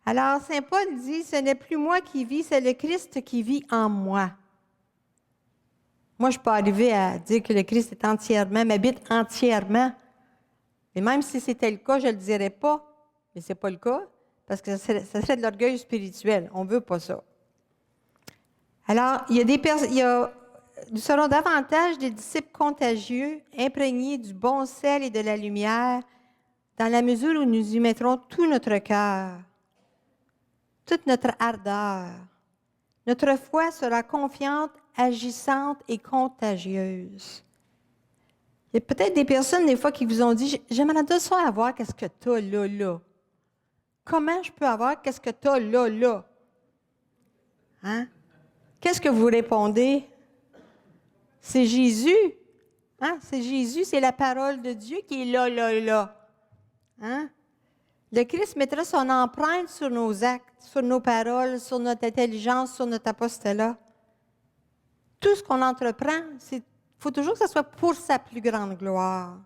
Alors, saint Paul dit, ce n'est plus moi qui vis, c'est le Christ qui vit en moi. Moi, je ne suis pas arrivée à dire que le Christ est entièrement, m'habite entièrement. Et même si c'était le cas, je ne le dirais pas. Mais ce n'est pas le cas, parce que ça serait de l'orgueil spirituel. On ne veut pas ça. Alors, nous serons davantage des disciples contagieux, imprégnés du bon sel et de la lumière, dans la mesure où nous y mettrons tout notre cœur, toute notre ardeur. Notre foi sera confiante, agissante et contagieuse. Il y a peut-être des personnes, des fois, qui vous ont dit, j'aimerais de ça avoir qu'est-ce que tu as là, là. Comment je peux avoir qu'est-ce que tu as là, là? Hein? Qu'est-ce que vous répondez? C'est Jésus. Hein? C'est Jésus, c'est la parole de Dieu qui est là, là, là. Hein? Le Christ mettra son empreinte sur nos actes, sur nos paroles, sur notre intelligence, sur notre apostolat. Tout ce qu'on entreprend, il faut toujours que ce soit pour sa plus grande gloire.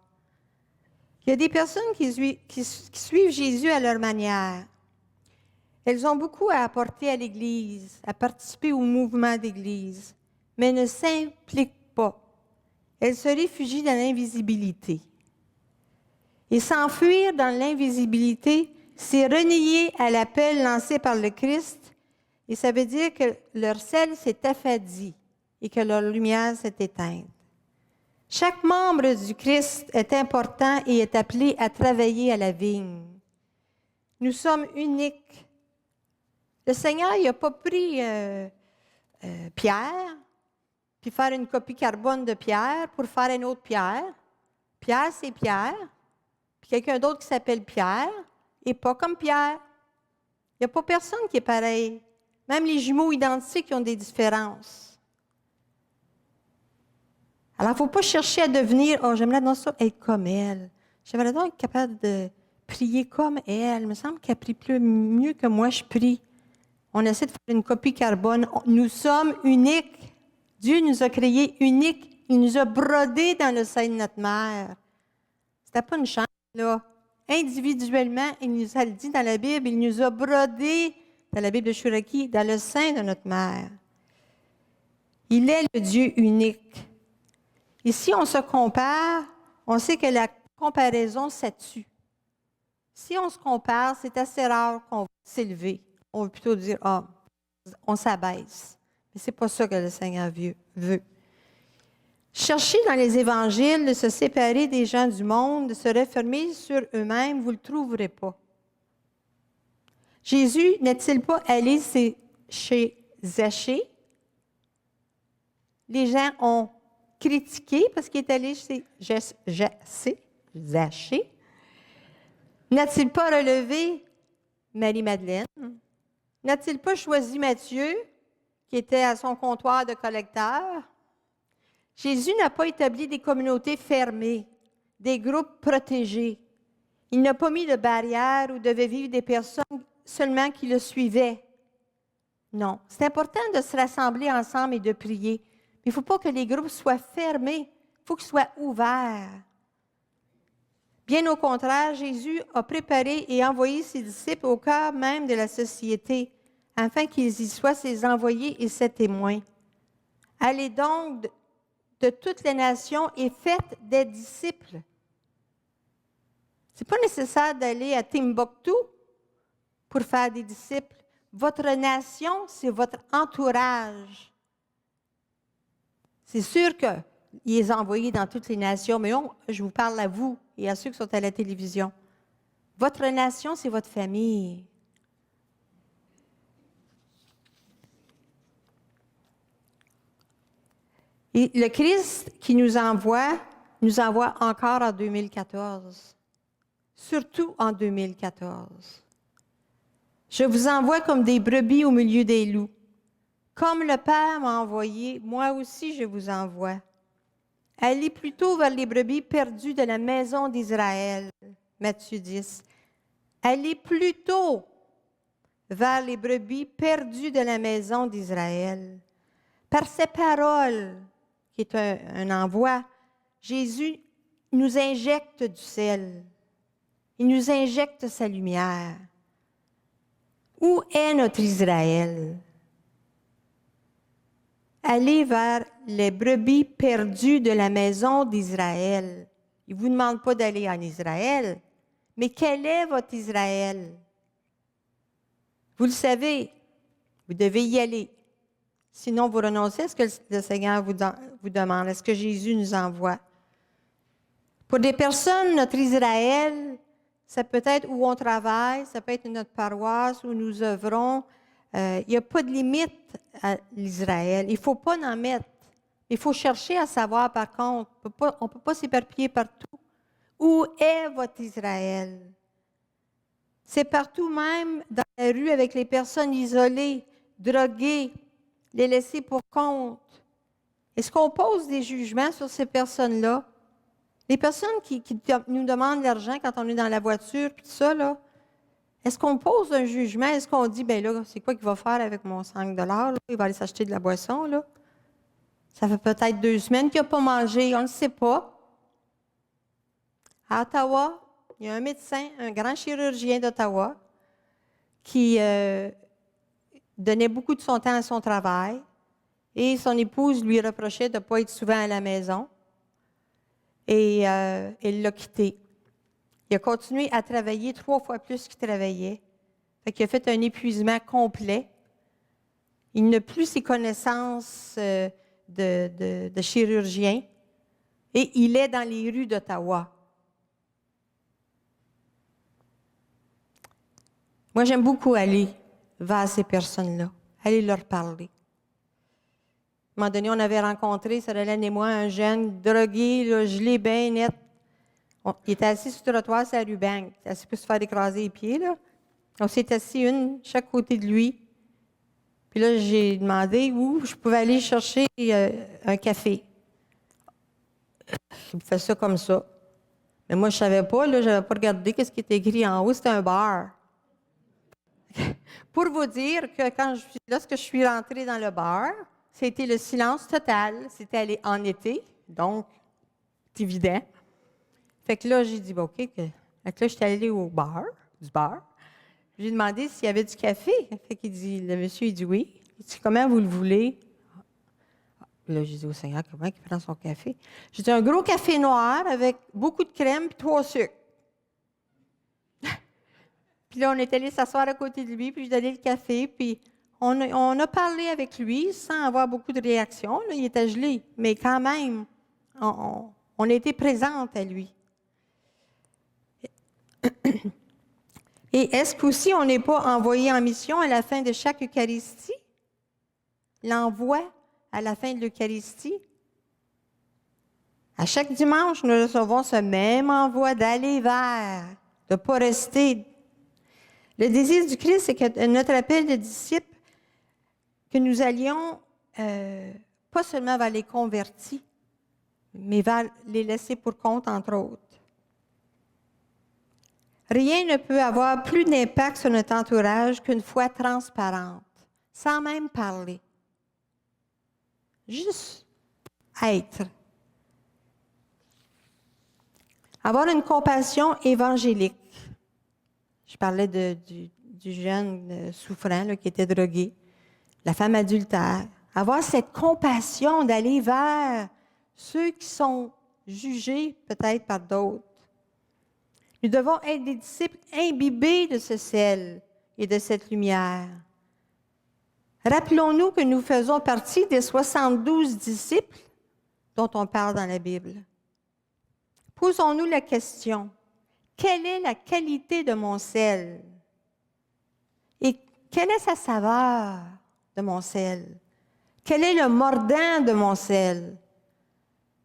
Il y a des personnes qui suivent Jésus à leur manière. Elles ont beaucoup à apporter à l'Église, à participer au mouvement d'Église, mais ne s'impliquent pas. Elles se réfugient dans l'invisibilité. Et s'enfuir dans l'invisibilité, c'est renier à l'appel lancé par le Christ, et ça veut dire que leur sel s'est affadi et que leur lumière s'est éteinte. Chaque membre du Christ est important et est appelé à travailler à la vigne. Nous sommes uniques. Le Seigneur, il n'a pas pris Pierre, puis faire une copie carbone de Pierre pour faire une autre Pierre. Pierre, c'est Pierre. Puis quelqu'un d'autre qui s'appelle Pierre et pas comme Pierre. Il n'y a pas personne qui est pareil. Même les jumeaux identiques ont des différences. Alors, il ne faut pas chercher à devenir, oh, j'aimerais dans ça être comme elle. J'aimerais donc être capable de prier comme elle. Il me semble qu'elle prie mieux que moi, je prie. On essaie de faire une copie carbone. Nous sommes uniques. Dieu nous a créés uniques. Il nous a brodés dans le sein de notre mère. C'était pas une chance, là. Individuellement, il nous a dit dans la Bible, il nous a brodés, dans la Bible de Shuraki, dans le sein de notre mère. Il est le Dieu unique. Et si on se compare, on sait que la comparaison, ça tue. Si on se compare, c'est assez rare qu'on va s'élever. On va plutôt dire, ah, on s'abaisse. Mais ce n'est pas ça que le Seigneur veut. Chercher dans les évangiles de se séparer des gens du monde, de se refermer sur eux-mêmes, vous ne le trouverez pas. Jésus n'est-il pas allé chez Zachée? Les gens ont critiqué parce qu'il est allé chez Zachée. N'a-t-il pas relevé Marie-Madeleine? N'a-t-il pas choisi Matthieu, qui était à son comptoir de collecteur? Jésus n'a pas établi des communautés fermées, des groupes protégés. Il n'a pas mis de barrières où devaient vivre des personnes seulement qui le suivaient. Non, c'est important de se rassembler ensemble et de prier. Mais il ne faut pas que les groupes soient fermés, il faut qu'ils soient ouverts. Bien au contraire, Jésus a préparé et envoyé ses disciples au cœur même de la société, afin qu'ils y soient ses envoyés et ses témoins. Allez donc de toutes les nations et faites des disciples. Ce n'est pas nécessaire d'aller à Timbuktu pour faire des disciples. Votre nation, c'est votre entourage. C'est sûr qu'il les a envoyés dans toutes les nations, mais je vous parle à vous et à ceux qui sont à la télévision. Votre nation, c'est votre famille. Et le Christ qui nous envoie encore en 2014. Surtout en 2014. Je vous envoie comme des brebis au milieu des loups. Comme le Père m'a envoyé, moi aussi je vous envoie. Allez plutôt vers les brebis perdues de la maison d'Israël. Matthieu 10. Allez plutôt vers les brebis perdues de la maison d'Israël. Par ces paroles, qui est un envoi, Jésus nous injecte du sel. Il nous injecte sa lumière. Où est notre Israël? Allez vers les brebis perdues de la maison d'Israël. Il ne vous demande pas d'aller en Israël, mais quel est votre Israël? Vous le savez, vous devez y aller. Sinon, vous renoncez à ce que le Seigneur vous demande, à ce que Jésus nous envoie. Pour des personnes, notre Israël, ça peut être où on travaille, ça peut être notre paroisse, où nous œuvrons. Il n'y a pas de limite à l'Israël. Il ne faut pas en mettre. Il faut chercher à savoir, par contre, on ne peut pas s'éparpiller partout. Où est votre Israël? C'est partout, même dans la rue, avec les personnes isolées, droguées, les laissées pour compte. Est-ce qu'on pose des jugements sur ces personnes-là? Les personnes qui nous demandent de l'argent quand on est dans la voiture, puis tout ça, là, est-ce qu'on pose un jugement? Est-ce qu'on dit, bien là, c'est quoi qu'il va faire avec mon 5 $? Là? Il va aller s'acheter de la boisson, là? Ça fait peut-être 2 semaines qu'il n'a pas mangé, on ne le sait pas. À Ottawa, il y a un médecin, un grand chirurgien d'Ottawa, qui donnait beaucoup de son temps à son travail, et son épouse lui reprochait de ne pas être souvent à la maison, et il l'a quitté. Il a continué à travailler 3 fois plus qu'il travaillait. Fait qu'il a fait un épuisement complet. Il n'a plus ses connaissances de chirurgien, et il est dans les rues d'Ottawa. Moi, j'aime beaucoup aller vers ces personnes-là, aller leur parler. À un moment donné, on avait rencontré, Sarah-Hélène et moi, un jeune drogué, là, gelé, bien net. Il était assis sur le trottoir, c'est à Rubank. Il était assis pour se faire écraser les pieds, là. On s'est assis une, chaque côté de lui. Puis là, j'ai demandé où je pouvais aller chercher un café. Il me fait ça comme ça. Mais moi, je ne savais pas, là, je n'avais pas regardé ce qui était écrit en haut, c'était un bar. Pour vous dire que lorsque je suis rentrée dans le bar, c'était le silence total. C'était en été, donc c'est évident. Fait que là, j'ai dit, bon, OK. Fait que là, je suis allée au bar, du bar. J'ai demandé s'il y avait du café. Fait qu'il dit, le monsieur, il dit oui. Il dit, comment vous le voulez? Là, j'ai dit au Seigneur, comment il prend son café? J'ai dit, un gros café noir avec beaucoup de crème et 3 sucres. Puis là, on est allé s'asseoir à côté de lui, puis je donnais le café, puis on a parlé avec lui sans avoir beaucoup de réaction. Là, il était gelé, mais quand même, on a été présente à lui. Et est-ce qu'aussi on n'est pas envoyé en mission à la fin de chaque Eucharistie? L'envoi à la fin de l'Eucharistie? À chaque dimanche, nous recevons ce même envoi d'aller vers, de ne pas rester. Le désir du Christ, c'est que notre appel de disciples, que nous allions pas seulement vers les convertis, mais vers les laissés pour compte, entre autres. Rien ne peut avoir plus d'impact sur notre entourage qu'une foi transparente, sans même parler. Juste être. Avoir une compassion évangélique. Je parlais du jeune souffrant là, qui était drogué, la femme adultère. Avoir cette compassion d'aller vers ceux qui sont jugés peut-être par d'autres. Nous devons être des disciples imbibés de ce sel et de cette lumière. Rappelons-nous que nous faisons partie des 72 disciples dont on parle dans la Bible. Posons-nous la question, quelle est la qualité de mon sel? Et quelle est sa saveur de mon sel? Quel est le mordant de mon sel?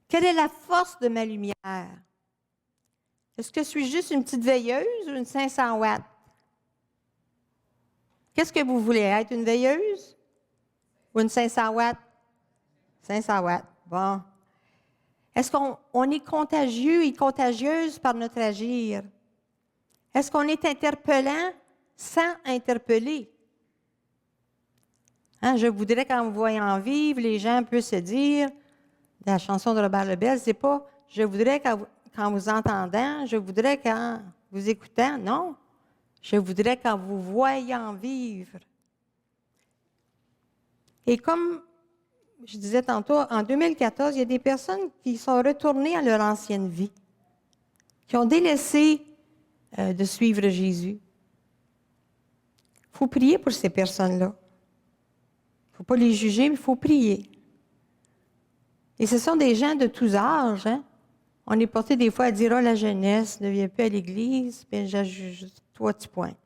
Quelle est la force de ma lumière? Est-ce que je suis juste une petite veilleuse ou une 500 watts? Qu'est-ce que vous voulez, être une veilleuse ou une 500 watts? 500 watts, bon. Est-ce qu'on est contagieux et contagieuse par notre agir? Est-ce qu'on est interpellant sans interpeller? Hein, je voudrais qu'en vous voyant vivre, les gens puissent se dire, dans la chanson de Robert Lebel, c'est pas « je voudrais qu'en vous entendant, je voudrais qu'en vous écoutant ». Non, Je voudrais qu'en vous voyant vivre. Et comme je disais tantôt, en 2014, il y a des personnes qui sont retournées à leur ancienne vie, qui ont délaissé de suivre Jésus. Il faut prier pour ces personnes-là. Il ne faut pas les juger, mais il faut prier. Et ce sont des gens de tous âges. Hein? On est porté des fois à dire « Ah, la jeunesse ne vient plus à l'Église. » Bien, toi, tu pointes.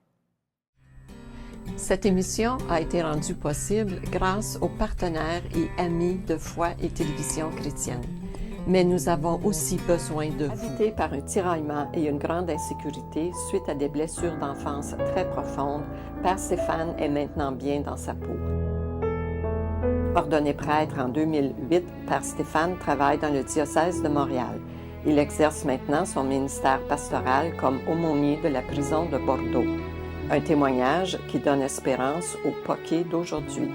Cette émission a été rendue possible grâce aux partenaires et amis de Foi et Télévision chrétienne. Mais nous avons aussi besoin de vous. Habité par un tiraillement et une grande insécurité suite à des blessures d'enfance très profondes, Père Stéphane est maintenant bien dans sa peau. Ordonné prêtre en 2008, Père Stéphane travaille dans le diocèse de Montréal. Il exerce maintenant son ministère pastoral comme aumônier de la prison de Bordeaux. Un témoignage qui donne espérance aux poqués d'aujourd'hui.